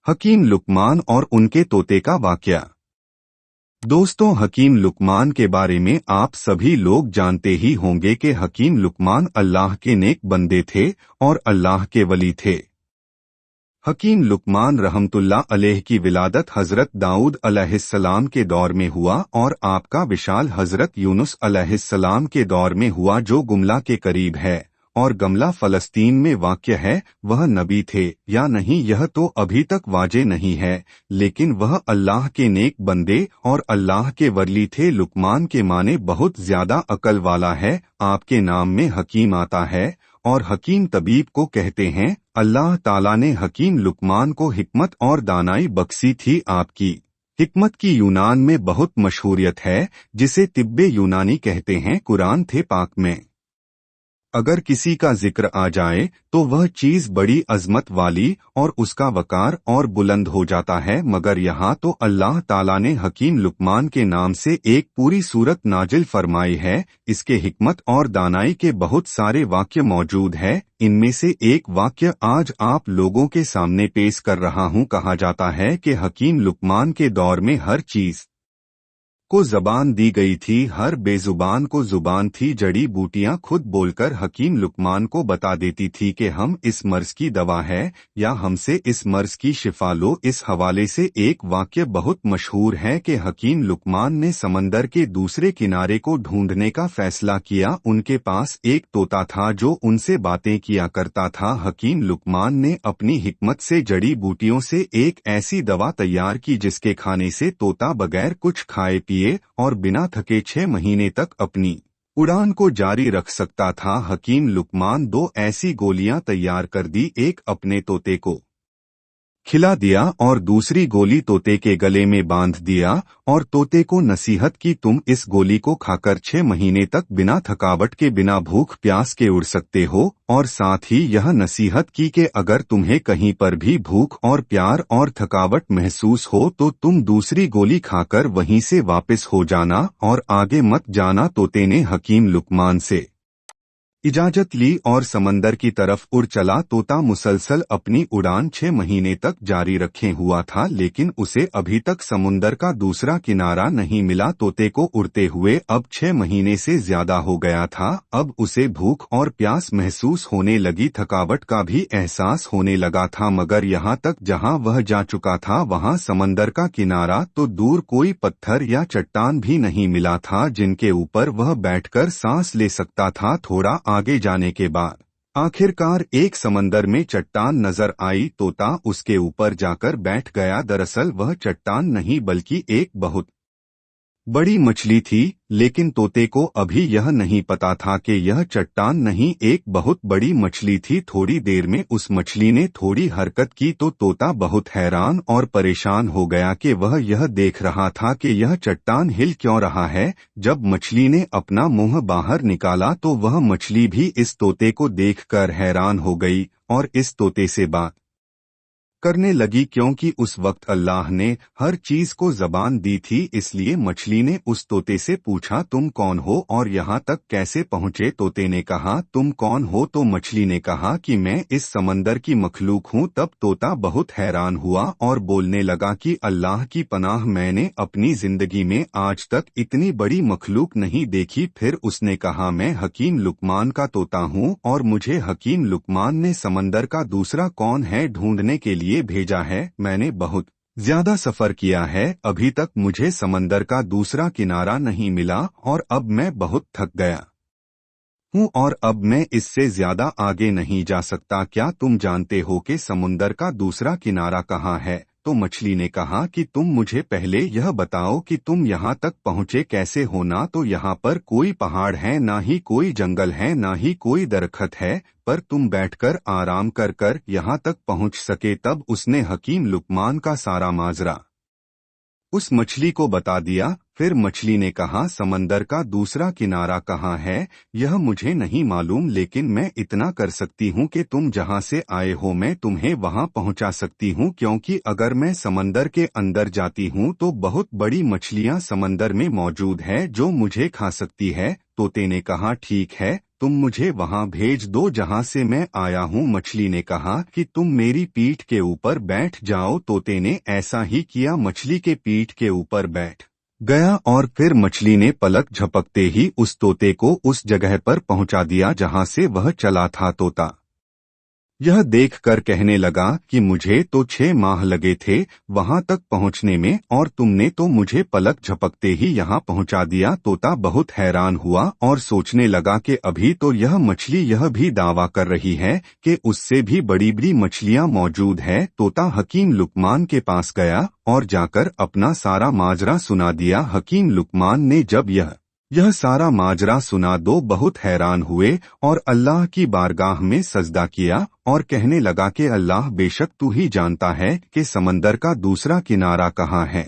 हकीम लुकमान और उनके तोते का वाकया। दोस्तों, हकीम लुकमान के बारे में आप सभी लोग जानते ही होंगे कि हकीम लुकमान अल्लाह के नेक बंदे थे और अल्लाह के वली थे। हकीम लुकमान रहमतुल्लाह अलैह की विलादत हजरत दाऊद अलैहिस्सलाम के दौर में हुआ और आपका विशाल हजरत यूनुस अलैहिस्सलाम के दौर में हुआ, जो गुमला के करीब है और गमला फलस्तीन में वाक़ है। वह नबी थे या नहीं यह तो अभी तक वाजे नहीं है, लेकिन वह अल्लाह के नेक बंदे और अल्लाह के वली थे। लुकमान के माने बहुत ज्यादा अकल वाला है। आपके नाम में हकीम आता है और हकीम तबीब को कहते हैं। अल्लाह ताला ने हकीम लुकमान को हिकमत और दानाई बख्शी थी। आपकी हिकमत की यूनान में बहुत मशहूरियत है, जिसे तिब्बे यूनानी कहते हैं। कुरान थे पाक में अगर किसी का जिक्र आ जाए तो वह चीज बड़ी अजमत वाली और उसका वकार और बुलंद हो जाता है, मगर यहाँ तो अल्लाह ताला ने हकीम लुकमान के नाम से एक पूरी सूरत नाजिल फरमाई है। इसके हिकमत और दानाई के बहुत सारे वाक्य मौजूद है। इनमें से एक वाक्य आज आप लोगों के सामने पेश कर रहा हूँ। कहा जाता है कि हकीम लुकमान के दौर में हर चीज को जबान दी गई थी, हर बेजुबान को जुबान थी। जड़ी बूटियां खुद बोलकर हकीम लुकमान को बता देती थी कि हम इस मर्ज की दवा है या हमसे इस मर्ज की शिफा लो। इस हवाले से एक वाक्य बहुत मशहूर है कि हकीम लुकमान ने समंदर के दूसरे किनारे को ढूंढने का फैसला किया। उनके पास एक तोता था जो उनसे बातें किया करता था। हकीम लुकमान ने अपनी हिकमत से जड़ी बूटियों से एक ऐसी दवा तैयार की जिसके खाने से तोता बगैर कुछ खाए पिए और बिना थके 6 महीने तक अपनी उड़ान को जारी रख सकता था। हकीम लुकमान 2 ऐसी गोलियां तैयार कर दी, एक अपने तोते को खिला दिया और दूसरी गोली तोते के गले में बांध दिया और तोते को नसीहत की, तुम इस गोली को खाकर 6 महीने तक बिना थकावट के, बिना भूख प्यास के उड़ सकते हो। और साथ ही यह नसीहत की कि अगर तुम्हें कहीं पर भी भूख और प्यार और थकावट महसूस हो तो तुम दूसरी गोली खाकर वहीं से वापस हो जाना और आगे मत जाना। तोते ने हकीम लुकमान से इजाजत ली और समंदर की तरफ उड़ चला। तोता मुसलसल अपनी उड़ान 6 महीने तक जारी रखे हुआ था, लेकिन उसे अभी तक समुंदर का दूसरा किनारा नहीं मिला। तोते को उड़ते हुए अब 6 महीने से ज्यादा हो गया था। अब उसे भूख और प्यास महसूस होने लगी, थकावट का भी एहसास होने लगा था, मगर यहाँ तक जहाँ वह जा चुका था वहाँ समंदर का किनारा तो दूर कोई पत्थर या चट्टान भी नहीं मिला था जिनके ऊपर वह बैठकर सांस ले सकता था। थोड़ा आगे जाने के बाद आखिरकार एक समंदर में चट्टान नजर आई। तोता उसके ऊपर जाकर बैठ गया। दरअसल वह चट्टान नहीं बल्कि एक बहुत बड़ी मछली थी, लेकिन तोते को अभी यह नहीं पता था कि यह चट्टान नहीं एक बहुत बड़ी मछली थी। थोड़ी देर में उस मछली ने थोड़ी हरकत की तो तोता बहुत हैरान और परेशान हो गया कि वह यह देख रहा था कि यह चट्टान हिल क्यों रहा है। जब मछली ने अपना मुंह बाहर निकाला तो वह मछली भी इस तोते को देखकर हैरान हो गई और इस तोते से बात करने लगी, क्योंकि उस वक्त अल्लाह ने हर चीज को जबान दी थी। इसलिए मछली ने उस तोते से पूछा, तुम कौन हो और यहाँ तक कैसे पहुँचे? तोते ने कहा, तुम कौन हो? तो मछली ने कहा कि मैं इस समंदर की मखलूक हूँ। तब तोता बहुत हैरान हुआ और बोलने लगा कि अल्लाह की पनाह, मैंने अपनी जिंदगी में आज तक इतनी बड़ी मखलूक नहीं देखी। फिर उसने कहा, मैं हकीम लुकमान का तोता हूँ और मुझे हकीम लुकमान ने समंदर का दूसरा कौन है ढूंढने के लिए भेजा है। मैंने बहुत ज्यादा सफर किया है, अभी तक मुझे समंदर का दूसरा किनारा नहीं मिला और अब मैं बहुत थक गया हूँ और अब मैं इससे ज्यादा आगे नहीं जा सकता। क्या तुम जानते हो कि समुंदर का दूसरा किनारा कहाँ है? तो मछली ने कहा कि तुम मुझे पहले यह बताओ कि तुम यहाँ तक पहुँचे कैसे हो। ना तो यहाँ पर कोई पहाड़ है, ना ही कोई जंगल है, ना ही कोई दरख्त है, पर तुम बैठकर आराम कर कर यहाँ तक पहुँच सके। तब उसने हकीम लुकमान का सारा माजरा उस मछली को बता दिया। फिर मछली ने कहा, समंदर का दूसरा किनारा कहाँ है यह मुझे नहीं मालूम, लेकिन मैं इतना कर सकती हूँ कि तुम जहाँ से आए हो मैं तुम्हें वहाँ पहुँचा सकती हूँ, क्योंकि अगर मैं समंदर के अंदर जाती हूँ तो बहुत बड़ी मछलियाँ समंदर में मौजूद है जो मुझे खा सकती है। तोते ने कहा, ठीक है, तुम मुझे वहां भेज दो जहां से मैं आया हूँ। मछली ने कहा कि तुम मेरी पीठ के ऊपर बैठ जाओ। तोते ने ऐसा ही किया, मछली के पीठ के ऊपर बैठ गया और फिर मछली ने पलक झपकते ही उस तोते को उस जगह पर पहुंचा दिया जहां से वह चला था। तोता यह देखकर कहने लगा कि मुझे तो 6 माह लगे थे वहां तक पहुंचने में और तुमने तो मुझे पलक झपकते ही यहाँ पहुंचा दिया। तोता बहुत हैरान हुआ और सोचने लगा कि अभी तो यह मछली यह भी दावा कर रही है कि उससे भी बड़ी बड़ी मछलियां मौजूद है। तोता हकीम लुकमान के पास गया और जाकर अपना सारा माजरा सुना दिया। हकीम लुकमान ने जब यह सारा माजरा सुना दो बहुत हैरान हुए और अल्लाह की बारगाह में सजदा किया और कहने लगा कि अल्लाह बेशक तू ही जानता है कि समंदर का दूसरा किनारा कहाँ है।